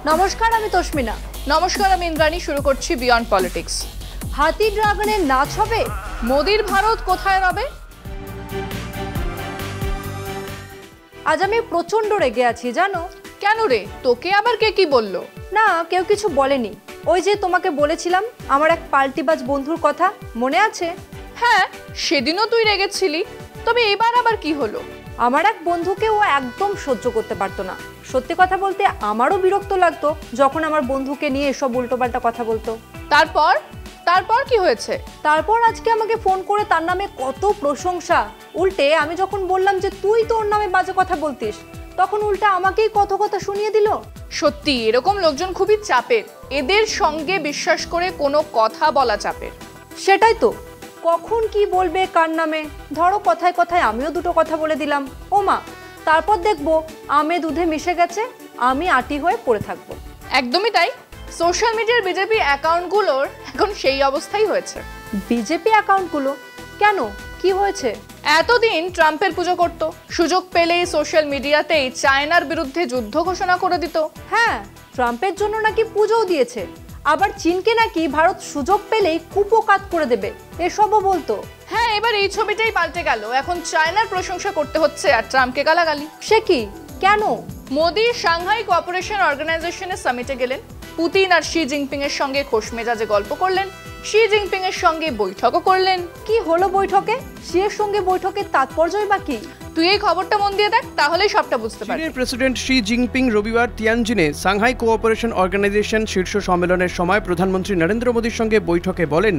নমস্কার, আমি তস্মিনা। নমস্কার, আমি ইন্দ্রাণী। শুরু করছি বিয়ন্ড পলিটিক্স। হাতি ড্রাগনের নাচ হবে? মোদির ভারত কোথায় রবে? আজ আমি প্রচন্ড রেগে আছি, জানো? কেন রে, তোকে আবার কে কি বললো? না, কেউ কিছু বলেনি। ওই যে তোমাকে বলেছিলাম আমার এক পাল্টিবাজ বন্ধুর কথা, মনে আছে? হ্যাঁ, সেদিনও তুই রেগেছিলি, তবে এবার আবার কি হলো? আমার এক বন্ধুকে ও একদম সহ্য করতে পারতো না। সত্যি কথা বলতে আমারও বিরক্ত লাগতো যখন আমার বন্ধুকে নিয়ে এসব উল্টোপাল্টা কথা বলতো। তারপর কি হয়েছে? তারপর আজকে আমাকে ফোন করে তার নামে কত প্রশংসা। উল্টে আমি যখন বললাম যে তুই তোর নামে বাজে কথা বলতিস, তখন উল্টে আমাকেই কত কথা শুনিয়ে দিল। সত্যি এরকম লোকজন খুবই চাপের। এদের সঙ্গে বিশ্বাস করে কোনো কথা বলা চাপের। সেটাই তো, কখন কি বলবে কার নামে। ধরো কথায় কথায় আমিও দুটো কথা বলে দিলাম, ও মা, তারপর দেখবো আমে দুধে মিশে গেছে, আমি আটি হয়ে পড়ে থাকবো। একদমই তাই। সোশ্যাল মিডিয়ার বিজেপি অ্যাকাউন্টগুলোর এখন সেই অবস্থাই হয়েছে। বিজেপি অ্যাকাউন্টগুলো কেন, কি হয়েছে? এতদিন ট্রাম্পের পুজো করত, সুযোগ পেলেই সোশ্যাল মিডিয়াতেই চায়নার বিরুদ্ধে যুদ্ধ ঘোষণা করে দিত। হ্যাঁ, ট্রাম্পের জন্য নাকি পুজোও দিয়েছে। আবার চীনকে নাকি ভারত সুযোগ পেলেই কুপোকাত করে দেবে, এসবও বলতো। হ্যাঁ, এবার এই ছবিটাই পাল্টে গেল। এখন চায়নার প্রশংসা করতে হচ্ছে আর ট্রাম্পকে গালাগালি। সে কি, কেন? মোদি সাংহাই কোঅপারেশন অর্গানাইজেশনের সামিটে গেলেন, পুতিন আর শি জিনপিং এর সঙ্গে খোশ মেজাজে গল্প করলেন, শি জিনপিং এর সঙ্গে বৈঠকও করলেন। কি হলো বৈঠকে? শি এর সঙ্গে বৈঠকের তাৎপর্যই বা কি? তুই এই খবরটা মন দিয়ে দেখ, তাহলেই সবটা বুঝতে পারবি। চীনের প্রেসিডেন্ট শি জিনপিং রবিবার তিয়ানজিনে সাংহাই কোঅপারেশন অর্গানাইজেশন শীর্ষ সম্মেলনের সময় প্রধানমন্ত্রী নরেন্দ্র মোদীর সঙ্গে বৈঠকে বলেন,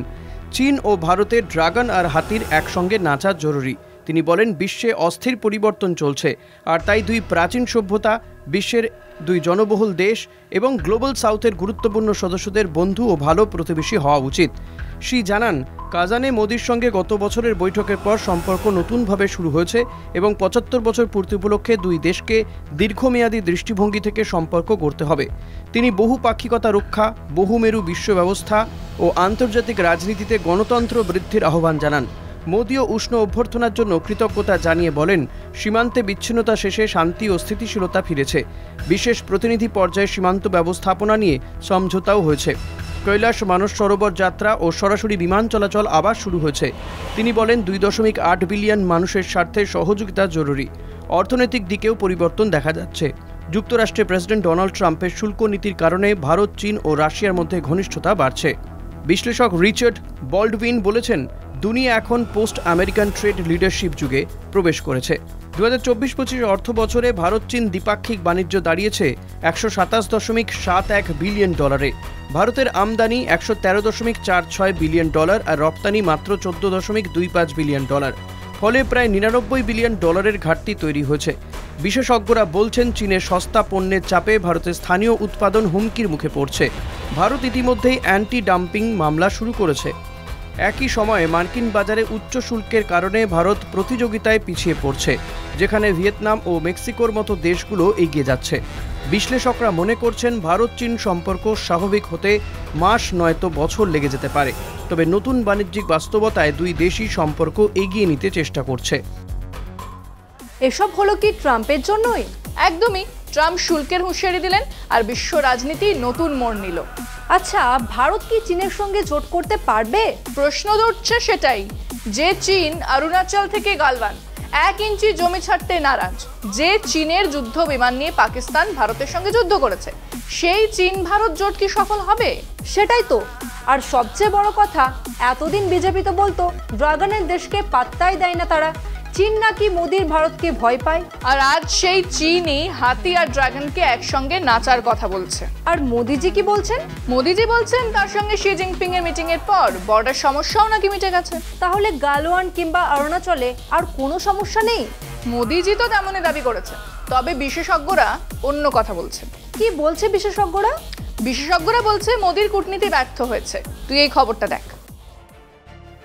চীন ও ভারতের ড্রাগন আর হাতির একসঙ্গে নাচা জরুরি। তিনি বলেন, বিশ্বে অস্থির পরিবর্তন চলছে, আর তাই দুই প্রাচীন সভ্যতা, বিশ্বের দুই জনবহুল দেশ এবং গ্লোবাল সাউথের গুরুত্বপূর্ণ সদস্যদের বন্ধু ও ভালো প্রতিবেশী হওয়া উচিত। শি জানান, কাজানে মোদির সঙ্গে গত বছরের বৈঠকের পর সম্পর্ক নতুনভাবে শুরু হয়েছে এবং ৭৫ বছর পূর্তি উপলক্ষে দুই দেশকে দীর্ঘমেয়াদী দৃষ্টিভঙ্গি থেকে সম্পর্ক গড়তে হবে। তিনি বহুপাক্ষিকতা রক্ষা, বহুমেরু বিশ্ব ব্যবস্থা ও আন্তর্জাতিক রাজনীতিতে গণতন্ত্র বৃদ্ধির আহ্বান জানান। মোদিও উষ্ণ অভ্যর্থনার জন্য কৃতজ্ঞতা জানিয়ে বলেন, সীমান্তে বিচ্ছিন্নতা শেষে শান্তি ও স্থিতিশীলতা ফিরেছে। বিশেষ প্রতিনিধি পর্যায়ে সীমান্ত ব্যবস্থাপনা নিয়ে সমঝোতাও হয়েছে। কৈলাস মানস সরোবর যাত্রা ও সরাসরি বিমান চলাচল আবার শুরু হয়েছে। তিনি বলেন, ২.৮ বিলিয়ন মানুষের স্বার্থে সহযোগিতা জরুরি। অর্থনৈতিক দিকেও পরিবর্তন দেখা যাচ্ছে। যুক্তরাষ্ট্রের প্রেসিডেন্ট ডোনাল্ড ট্রাম্পের শুল্ক নীতির কারণে ভারত, চীন ও রাশিয়ার মধ্যে ঘনিষ্ঠতা বাড়ছে। বিশ্লেষক রিচার্ড বল্ডউইন বলেছেন, দুনিয়া এখন পোস্ট আমেরিকান ট্রেড লিডারশিপ যুগে প্রবেশ করেছে। ২০২৪-২৫ অর্থ বছরে ভারত চীন দ্বিপাক্ষিক বাণিজ্য দাঁড়িয়েছে $১২৭.৭১ বিলিয়ন। ভারতের আমদানি $১১৩.৪৬ বিলিয়ন আর রপ্তানি মাত্র $১৪.২৫ বিলিয়ন। ফলে প্রায় $৯৯ বিলিয়ন ঘাটতি তৈরি হয়েছে। বিশেষজ্ঞরা বলছেন, চীনের সস্তা পণ্যের চাপে ভারতের স্থানীয় উৎপাদন হুমকির মুখে পড়ছে। ভারত ইতিমধ্যেই অ্যান্টি ডাম্পিং মামলা শুরু করেছে। একই সময়ে মার্কিন বাজারে উচ্চ শুল্কের কারণে ভারত প্রতিযোগিতায় পিছিয়ে পড়ছে, যেখানে ভিয়েতনাম ও মেক্সিকোর মতো দেশগুলো এগিয়ে যাচ্ছে। বিশ্লেষকরা মনে করছেন, ভারত চীন সম্পর্ক স্বাভাবিক হতে মাস নয়তো বছর লেগে যেতে পারে। তবে নতুন বাণিজ্যিক বাস্তবতায় দুই দেশই সম্পর্ক এগিয়ে নিতে চেষ্টা করছে। এসব হলো কি ট্রাম্পের জন্যই? একদমই। ট্রাম্প শুল্কের হুঁশিয়ারি দিলেন আর বিশ্ব রাজনীতি নতুন মোড় নিল। আচ্ছা, ভারত কি চীনের সঙ্গে জোট করতে পারবে? প্রশ্ন উঠছে সেটাই। যে চীন অরুণাচল থেকে গালওয়ান 1 ইঞ্চি জমি ছাড়তে নারাজ, যে চীনের যুদ্ধ বিমান নিয়ে পাকিস্তান ভারতের সঙ্গে যুদ্ধ করেছে, সেই চীন ভারত জোট কি সফল হবে? সেটাই তো। আর সবচেয়ে বড় কথা, এতদিন বিজেপি তো বলতো ড্রাগনের দেশকে পাত্তাই দেয় না তারা, চীন নাকি মোদির ভারতকে ভয় পায়। আর আজ সেই চীনই হাতি আর ড্রাগনকে একসঙ্গে নাচার কথা বলছে। আর মোদিজি কি বলছেন? মোদিজি বলছেন, তার সঙ্গে শি জিনপিং এর মিটিং এর পর বর্ডার সমস্যাও নাকি মিটে গেছে। তাহলে গালওয়ান কিংবা অরুণাচলে আর কোনো সমস্যা নেই? মোদিজি তো তেমনই দাবি করেছে, তবে বিশেষজ্ঞরা অন্য কথা বলছেন। কি বলছে বিশেষজ্ঞরা? বিশেষজ্ঞরা বলছে, মোদির কূটনীতি ব্যর্থ হয়েছে। তুই এই খবরটা দেখ।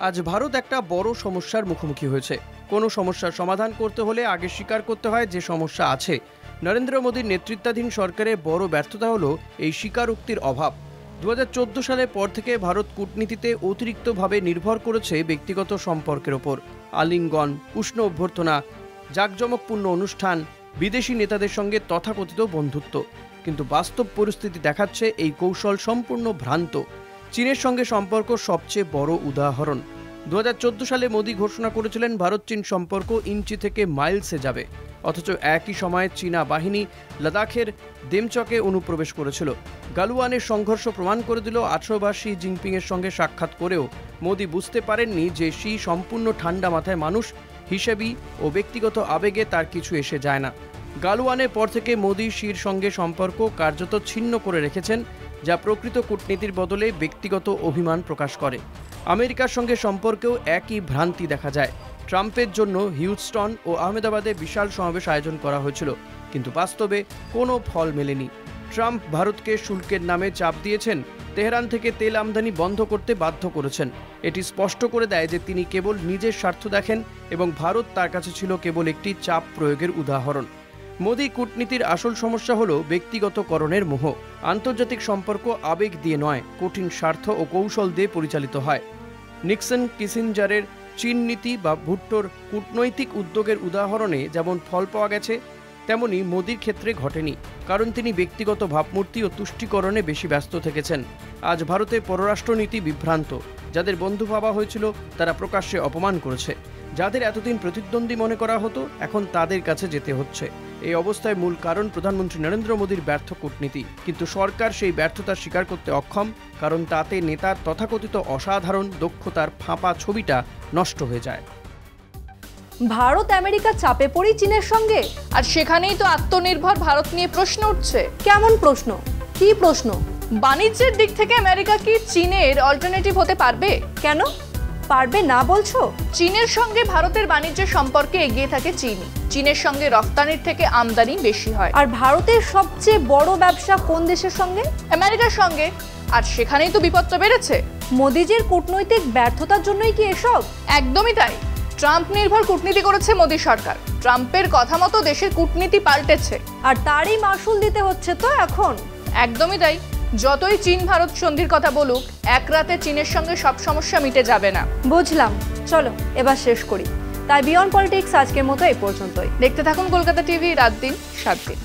আজ ভারত একটা বড় সমস্যার মুখোমুখি হয়েছে। কোনো সমস্যার সমাধান করতে হলে আগে স্বীকার করতে হয় যে সমস্যা আছে। নরেন্দ্র মোদীর নেতৃত্বাধীন সরকারের বড় ব্যর্থতা হলো এই স্বীকারোক্তির অভাব। ২০১৪ সালের পর থেকে ভারত কূটনীতিতে অতিরিক্তভাবে নির্ভর করেছে ব্যক্তিগত সম্পর্কের ওপর। আলিঙ্গন, উষ্ণ অভ্যর্থনা, জাঁকজমকপূর্ণ অনুষ্ঠান, বিদেশি নেতাদের সঙ্গে তথাকথিত বন্ধুত্ব। কিন্তু বাস্তব পরিস্থিতি দেখাচ্ছে এই কৌশল সম্পূর্ণ ভ্রান্ত। চীনের সঙ্গে সম্পর্ক সবচেয়ে বড় উদাহরণ। 2014 সালে মোদি ঘোষণা করেছিলেন ভারত চীন সম্পর্ক ইঞ্চি থেকে মাইলসে যাবে, অথচ একই সময়ে চীনা বাহিনী লাদাখের দেমচকে অনুপ্রবেশ করেছিল। গালওয়ানের সংঘর্ষ প্রমাণ করে দিল 18 বার শি জিনপিংয়ের সঙ্গে সাক্ষাৎ করেও মোদি বুঝতে পারেননি যে শি সম্পূর্ণ ঠান্ডা মাথায় মানুষ, হিসেবি ও ব্যক্তিগত আবেগে তার কিছু এসে যায় না। গালওয়ানের পর থেকে মোদি শির সঙ্গে সম্পর্ক কার্যত ছিন্ন করে রেখেছেন, যা প্রকৃত কূটনীতির বদলে ব্যক্তিগত অভিমান প্রকাশ করে। আমেরিকার সঙ্গে সম্পর্কেও একই ভ্রান্তি দেখা যায়। ট্রাম্পের জন্য হিউস্টন ও আহমেদাবাদে বিশাল সমাবেশ আয়োজন করা হয়েছিল, কিন্তু বাস্তবে কোনো ফল মেলেনি। ট্রাম্প ভারতকে শুল্কের নামে চাপ দিয়েছেন, তেহরান থেকে তেল আমদানি বন্ধ করতে বাধ্য করেছেন। এটি স্পষ্ট করে দেয় যে তিনি কেবল নিজের স্বার্থ দেখেন এবং ভারত তার কাছে ছিল কেবল একটি চাপ প্রয়োগের উদাহরণ। মোদি কূটনীতির আসল সমস্যা হল ব্যক্তিগতকরণের মোহ। আন্তর্জাতিক সম্পর্ক আবেগ দিয়ে নয়, কঠিন স্বার্থ ও কৌশল দিয়ে পরিচালিত হয়। নিক্সন কিসিঞ্জারের চীন নীতি বা ভুট্টোর কূটনৈতিক উদ্যোগের উদাহরণে যেমন ফল পাওয়া গেছে, তেমনি মোদির ক্ষেত্রে ঘটেনি, কারণ তিনি ব্যক্তিগত ভাবমূর্তি ও তুষ্টিকরণে বেশি ব্যস্ত থেকেছেন। আজ ভারতের পররাষ্ট্রনীতি বিভ্রান্ত। যাদের বন্ধু ভাবা হয়েছিল তারা প্রকাশ্যে অপমান করেছে। যাদের এতদিন প্রতিদ্বন্দ্বী মনে করা হতো এখন তাদের কাছে যেতে হচ্ছে। এই অবস্থায় মূল কারণ প্রধানমন্ত্রী নরেন্দ্র মোদীর ব্যর্থ কূটনীতি। কিন্তু সরকার সেই ব্যর্থতা স্বীকার করতে অক্ষম, কারণ তাতে নেতার তথাকথিত অসাধারণ দক্ষতার ফাঁপা ছবিটা নষ্ট হয়ে যায়। ভারত আমেরিকা চাপে পড়ি চীনের সঙ্গে, আর সেখানেই তো আত্মনির্ভর ভারত নিয়ে প্রশ্ন উঠছে। কেমন প্রশ্ন? কি প্রশ্ন? বাণিজ্যের দিক থেকে আমেরিকা কি চীনের অল্টারনেটিভ হতে পারবে? কেন পারবে না বলছো? চীনের সঙ্গে ভারতের বাণিজ্যের সম্পর্কে এগিয়ে থাকে চীন। চীনের সঙ্গে রফতানির থেকে আমদানি বেশি হয়। আর ভারতের সবচেয়ে বড় ব্যবসা কোন দেশের সঙ্গে? আমেরিকার সঙ্গে। আর সেখানেই তো বিপদটা বেড়েছে। মোদিজির কূটনৈতিক ব্যর্থতার জন্যই কি এসব? একদমই তাই। ট্রাম্প নির্ভর কূটনীতি করেছে মোদী সরকার। ট্রাম্পের কথা মতো দেশের কূটনীতি পাল্টেছে, আর তারই মাসুল দিতে হচ্ছে তো এখন। একদমই তাই। যতই চীন ভারত সন্ধির কথা বলুক, এক রাতে চীনের সঙ্গে সব সমস্যা মিটে যাবে না। বুঝলাম, চলো এবার শেষ করি। তাই বিয়ন্ড পলিটিক্স আজকের মতো এই পর্যন্তই। দেখতে থাকুন কলকাতা টিভি, রাত দিন 7 দিন।